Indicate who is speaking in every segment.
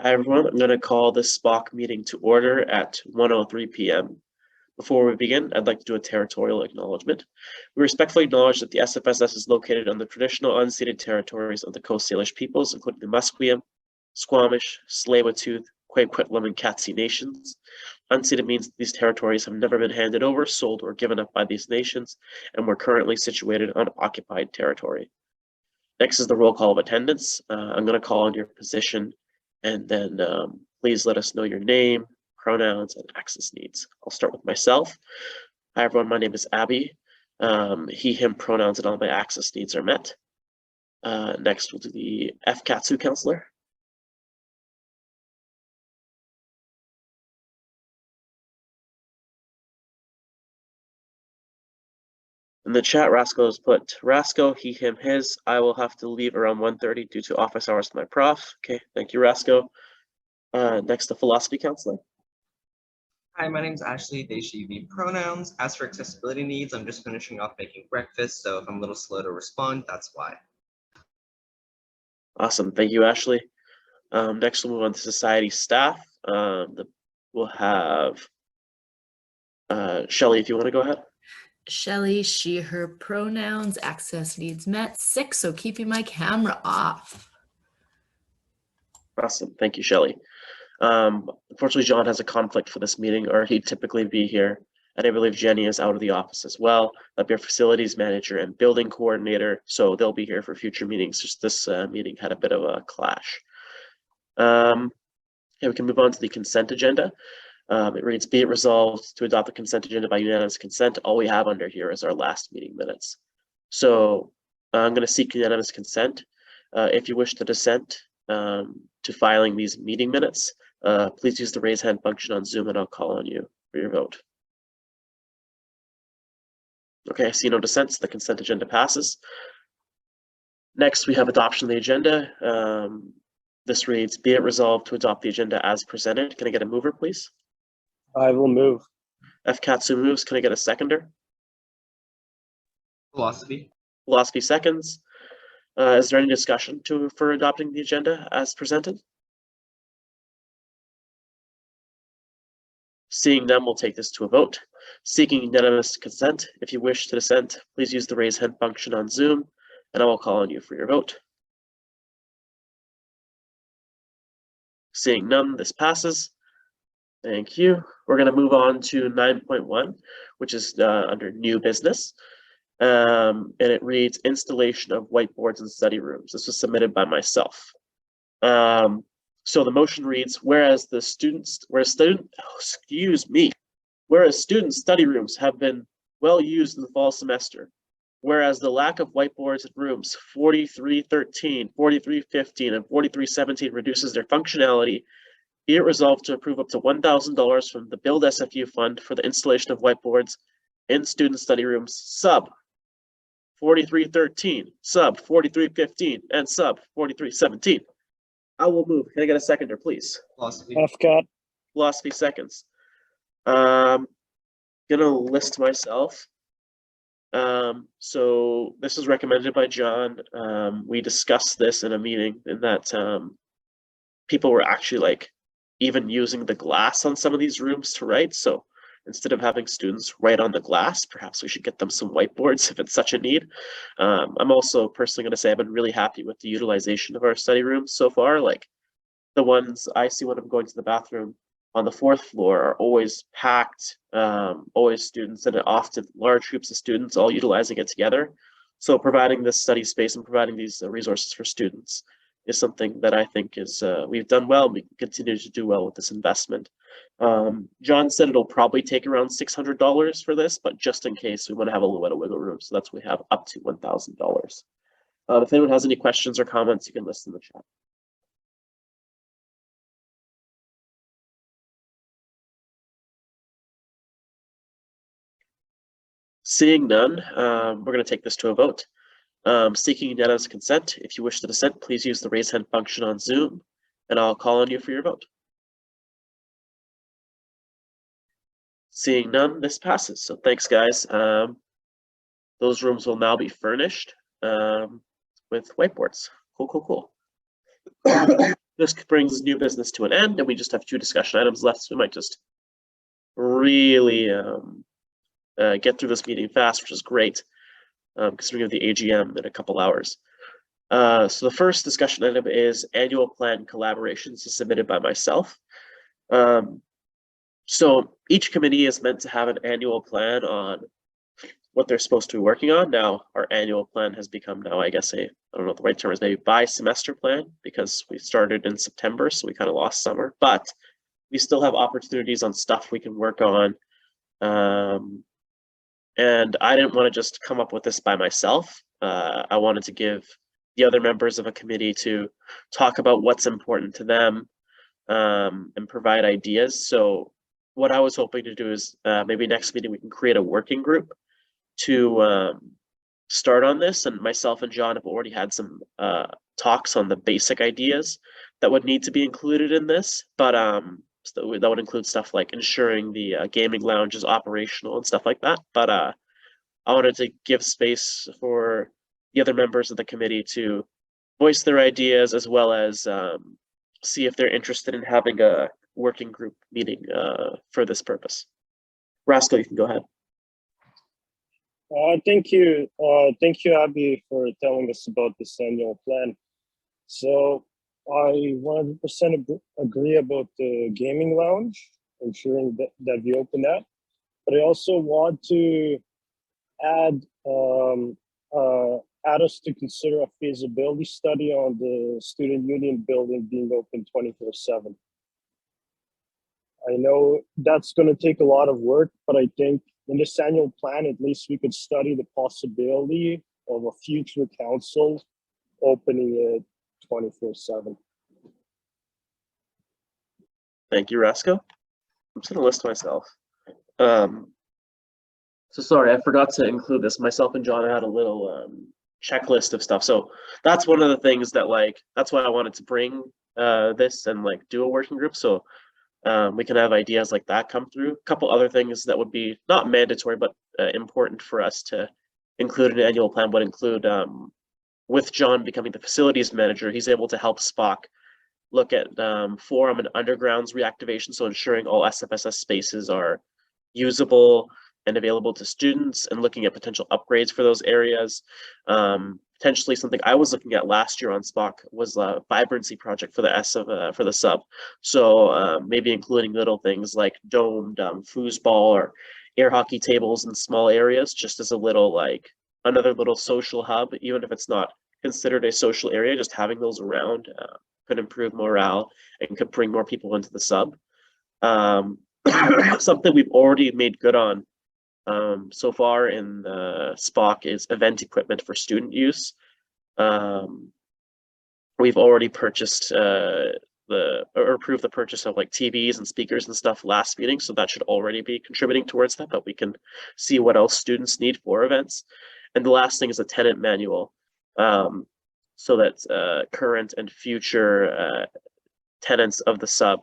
Speaker 1: Hi, everyone. I'm going to call this SPOC meeting to order at 1:03 p.m. Before we begin, I'd like to do a territorial acknowledgement. We respectfully acknowledge that the SFSS is located on the traditional unceded territories of the Coast Salish peoples, including the Musqueam, Squamish, Tsleil-Waututh, Coquitlam, and Katzie nations. Unceded means these territories have never been handed over, sold, or given up by these nations, and were currently situated on occupied territory. Next is the roll call of attendance. I'm going to call on your position, and then please let us know your name, pronouns, and access needs. I'll start with myself. Hi, everyone. My name is Abby. He, him pronouns, and all my access needs are met. Next, we'll do the FCATSU counselor. In the chat, Rasco has put Rasco, he, him, his. I will have to leave around 1:30 due to office hours with my prof. Okay, thank you, Rasco. Next, the philosophy counselor.
Speaker 2: Hi, my name is Ashley. They, she, me pronouns. As for accessibility needs, I'm just finishing off making breakfast, so if I'm a little slow to respond, that's why.
Speaker 1: Awesome, thank you, Ashley. Next, we'll move on to society staff. We'll have Shelly, if you want to go ahead.
Speaker 3: Shelly, she, her pronouns, access needs met. 6, so keeping my camera off.
Speaker 1: Awesome, thank you, Shelly. Unfortunately, John has a conflict for this meeting, or he'd typically be here. And I believe Jenny is out of the office as well. That'll be our facilities manager and building coordinator, so they'll be here for future meetings. Just this meeting had a bit of a clash. Okay, we can move on to the consent agenda. It reads, be it resolved to adopt the consent agenda by unanimous consent. All we have under here is our last meeting minutes. So I'm going to seek unanimous consent. If you wish to dissent to filing these meeting minutes, please use the raise hand function on Zoom and I'll call on you for your vote. Okay, I see no dissents. The consent agenda passes. Next, we have adoption of the agenda. This reads, be it resolved to adopt the agenda as presented. Can I get a mover, please?
Speaker 4: I will move.
Speaker 1: FCATSU moves. Can I get a seconder?
Speaker 2: Philosophy.
Speaker 1: Philosophy seconds. Is there any discussion for adopting the agenda as presented? Seeing none, we'll take this to a vote. Seeking unanimous consent. If you wish to dissent, please use the raise hand function on Zoom, and I will call on you for your vote. Seeing none, this passes. Thank you. We're going to move on to 9.1, which is under new business. And it reads excuse me, whereas student study rooms have been well used in the fall semester, whereas the lack of whiteboards in rooms 4313, 4315, and 4317 reduces their functionality, be it resolved to approve up to $1,000 from the Build SFU Fund for the installation of whiteboards in student study rooms sub 4313, sub 4315, and sub 4317. I will move. Can I get a seconder, please?
Speaker 2: Philosophy.
Speaker 4: FCAT.
Speaker 1: Philosophy seconds. Gonna list myself. So this is recommended by John. We discussed this in a meeting in that people were actually like even using the glass on some of these rooms to write. So instead of having students write on the glass, perhaps we should get them some whiteboards if it's such a need. I'm also personally going to say I've been really happy with the utilization of our study rooms so far. Like the ones I see when I'm going to the bathroom on the 4th floor are always packed, always students, and often large groups of students all utilizing it together. So providing this study space and providing these resources for students is something that I think is we've done well. We can continue to do well with this investment. John said it'll probably take around $600 for this, but just in case, we want to have a little bit of wiggle room. So that's what we have up to $1,000. If anyone has any questions or comments, you can list in the chat. Seeing none, we're going to take this to a vote. Seeking unanimous consent. If you wish to dissent, please use the raise hand function on Zoom, and I'll call on you for your vote. Seeing none, this passes. So thanks, guys. Those rooms will now be furnished with whiteboards. Cool, cool, cool. this brings new business to an end, and we just have 2 discussion items left. So we might just really get through this meeting fast, which is great, considering we have the AGM in a couple hours. So the first discussion item is annual plan collaborations submitted by myself. So each committee is meant to have an annual plan on what they're supposed to be working on. Now, our annual plan has become now, I guess, I don't know what the right term is, maybe bi-semester plan, because we started in September, so we kind of lost summer, but we still have opportunities on stuff we can work on. And I didn't want to just come up with this by myself. I wanted to give the other members of a committee to talk about what's important to them, and provide ideas. So what I was hoping to do is maybe next meeting we can create a working group to start on this. And myself and John have already had some talks on the basic ideas that would need to be included in this. But so that would include stuff like ensuring the gaming lounge is operational and stuff like that. But I wanted to give space for the other members of the committee to voice their ideas, as well as see if they're interested in having a working group meeting for this purpose. Rascal, you can go ahead.
Speaker 4: Thank you, Abby, for telling us about this annual plan. So I 100% agree about the gaming lounge, ensuring that we open that. But I also want to add us to consider a feasibility study on the student union building being open 24/7. I know that's going to take a lot of work, but I think in this annual plan, at least we could study the possibility of a future council opening it 24/7.
Speaker 1: Thank you, Rasco. I'm just gonna list myself. So sorry, I forgot to include this. Myself and John had a little checklist of stuff. So that's one of the things that, like, that's why I wanted to bring this and like do a working group. So we can have ideas like that come through. A couple other things that would be not mandatory, but important for us to include in an annual plan would include, with John becoming the facilities manager, he's able to help Spock look at forum and undergrounds reactivation. So ensuring all SFSS spaces are usable and available to students, and looking at potential upgrades for those areas. Potentially something I was looking at last year on Spock was a vibrancy project for the sub. So maybe including little things like domed foosball or air hockey tables in small areas, just as a little, like, another little social hub, even if it's not considered a social area. Just having those around could improve morale and could bring more people into the sub. Something we've already made good on so far in Spock is event equipment for student use. We've already purchased approved the purchase of like TVs and speakers and stuff last meeting, so that should already be contributing towards that, but we can see what else students need for events. And the last thing is a tenant manual, so that current and future tenants of the sub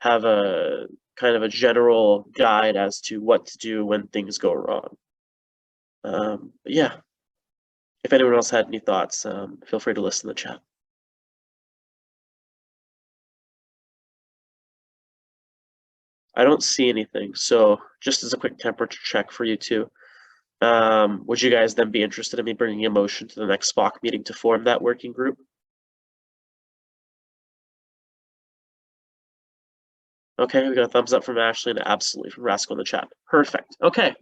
Speaker 1: have a kind of a general guide as to what to do when things go wrong. But yeah, if anyone else had any thoughts, feel free to list in the chat. I don't see anything, so just as a quick temperature check for you two, would you guys then be interested in me bringing a motion to the next Spock meeting to form that working group? Okay, we got a thumbs up from Ashley and absolutely from Rascal in the chat. Perfect. Okay.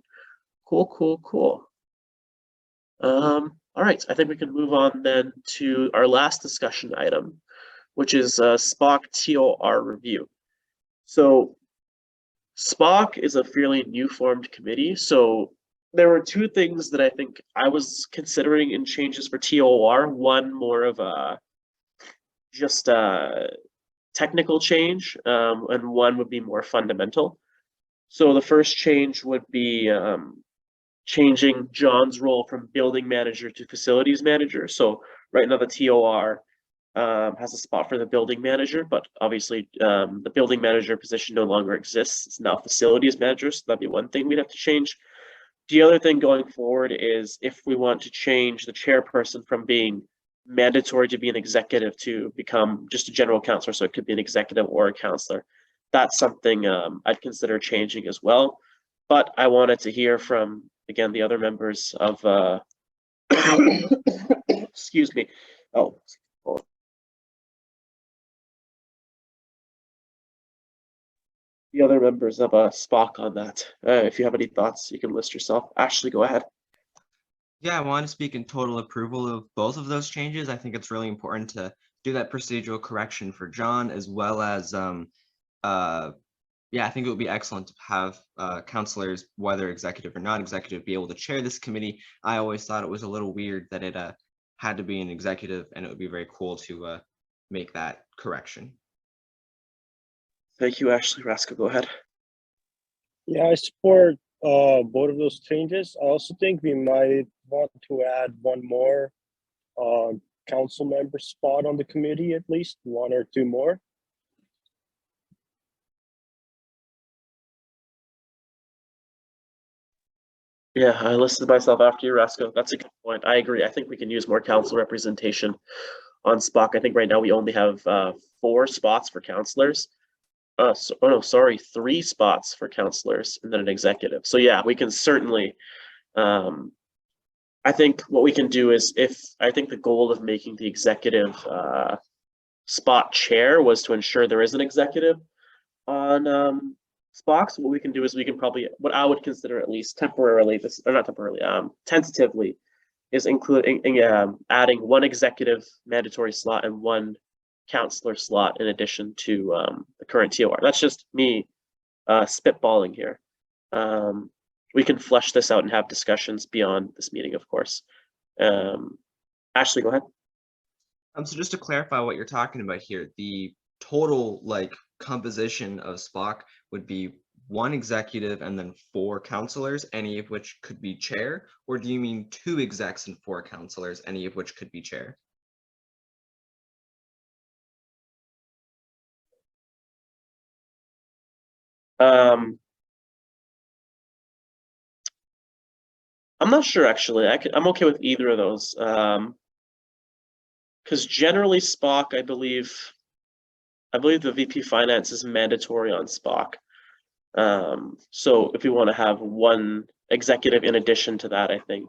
Speaker 1: Cool. All right, I think we can move on then to our last discussion item, which is Spock TOR review. So Spock is a fairly new formed committee. So there were 2 things that I think I was considering in changes for TOR. One more of a just technical change, and one would be more fundamental. So the first change would be changing John's role from building manager to facilities manager. So right now the TOR has a spot for the building manager, but obviously the building manager position no longer exists. It's now facilities manager, so that'd be one thing we'd have to change. The other thing going forward is if we want to change the chairperson from being mandatory to be an executive to become just a general counselor. So it could be an executive or a counselor. That's something I'd consider changing as well. But I wanted to hear from, again, the other members of, excuse me. Oh, the other members of SPOC on that. If you have any thoughts, you can list yourself. Ashley, go ahead.
Speaker 2: Yeah, I want to speak in total approval of both of those changes. I think it's really important to do that procedural correction for John, as well as, yeah, I think it would be excellent to have counselors, whether executive or not executive, be able to chair this committee. I always thought it was a little weird that it had to be an executive, and it would be very cool to make that correction.
Speaker 1: Thank you, Ashley. Raska, go ahead.
Speaker 4: Yeah, I support both of those changes. I also think we might want to add one more council member spot on the committee, at least one or two more.
Speaker 1: Yeah, I listed myself after you, Raska. That's a good point. I agree. I think we can use more council representation on SPOC. I think right now we only have 4 spots for counselors. Oh no, sorry, 3 spots for counselors and then an executive. So yeah, we can certainly, I think what we can do is, I think the goal of making the executive spot chair was to ensure there is an executive on SPOC. So what we can do is we can probably, what I would consider at least temporarily, tentatively, is including adding 1 executive mandatory slot and 1 counselor slot in addition to the current TOR. That's just me spitballing here. We can flesh this out and have discussions beyond this meeting, of course. Ashley, go ahead.
Speaker 2: So just to clarify what you're talking about here, the total composition of SPOC would be 1 executive and then 4 counselors, any of which could be chair, or do you mean 2 execs and 4 counselors, any of which could be chair?
Speaker 1: I'm not sure actually. I'm okay with either of those. Because generally SPOC, I believe the VP Finance is mandatory on SPOC. So if we want to have 1 executive in addition to that, I think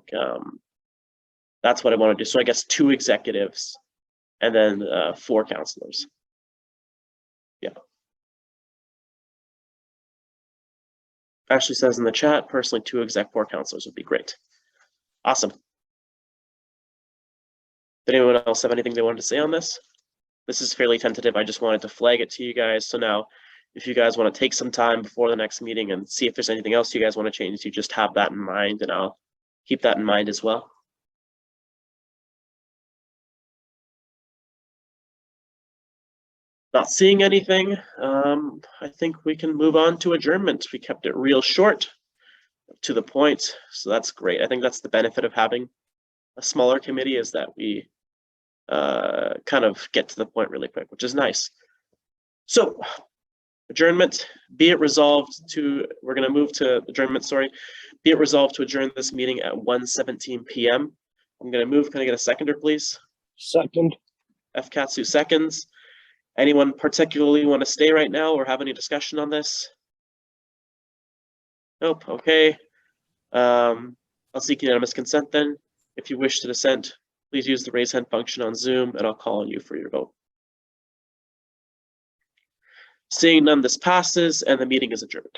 Speaker 1: that's what I want to do. So I guess 2 executives and then 4 counselors. Yeah. Ashley says in the chat, personally, 2 exec, 4 counselors would be great. Awesome. Did anyone else have anything they wanted to say on this? This is fairly tentative. I just wanted to flag it to you guys. So now, if you guys want to take some time before the next meeting and see if there's anything else you guys want to change, you just have that in mind, and I'll keep that in mind as well. Not seeing anything, I think we can move on to adjournment. We kept it real short, to the point, so that's great. I think that's the benefit of having a smaller committee, is that we kind of get to the point really quick, which is nice. So adjournment, be it resolved to, we're going to move to adjournment, sorry. Be it resolved to adjourn this meeting at 1:17 p.m. I'm going to move. Can I get a seconder, please?
Speaker 4: Second.
Speaker 1: F. Katsu seconds. Anyone particularly want to stay right now or have any discussion on this? Nope. Okay. I'll seek unanimous consent then. If you wish to dissent, please use the raise hand function on Zoom and I'll call on you for your vote. Seeing none, this passes and the meeting is adjourned.